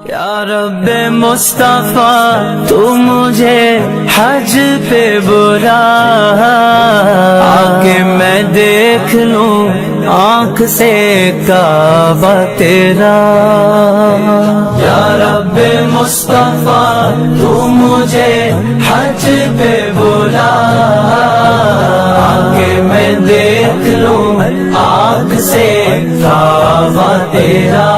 یا رب مصطفیٰ تو مجھے حج پہ بلا، آکے میں دیکھ لوں آنکھ سے کعبہ تیرا۔ یا رب مصطفیٰ تو مجھے حج پہ بلا، آکے میں دیکھ لوں آنکھ سے کعبہ تیرا۔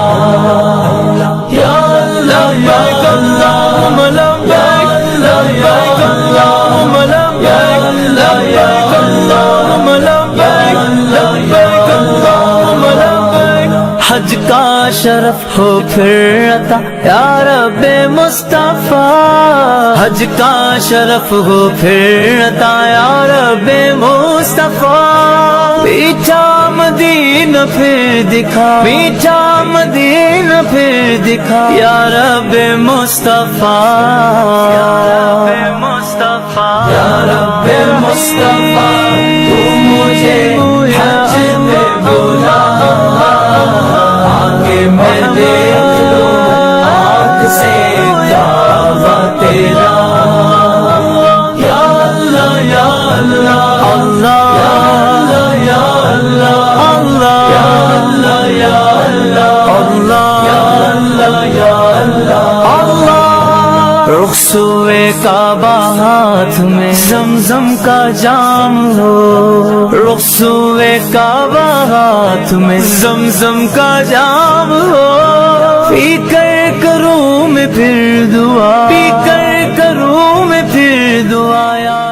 یا لبیک اللہم لبیک، لبیک اللہم لبیک، لبیک اللہم لبیک، لبیک اللہم لبیک۔ حج کا شرف ہو پھر عطا یا رب مصطفیٰ، حج کا شرف ہو پھر عطا یا رب مصطفیٰ۔ میٹھا مدینہ پھر دکھا، میٹھا مدینہ پھر دکھا یا رب مصطفیٰ، یا رب مصطفیٰ، یا رب مصطفیٰ تو مجھے حج پہ بلا، آکے میں دیکھ لوں آنکھ سے کعبہ تیرا۔ یا اللہ یا اللہ اللہ، یا اللہ اللہ، یا اللہ یا اللہ اللہ۔ رخسوئے کعبہ ہاتھ میں زمزم کا جام ہو، رخسوئے کعبہ ہاتھ میں زمزم کا جام ہو، پی کر کروں میں پھر دعا، پی کر کروں میں پھر دعا۔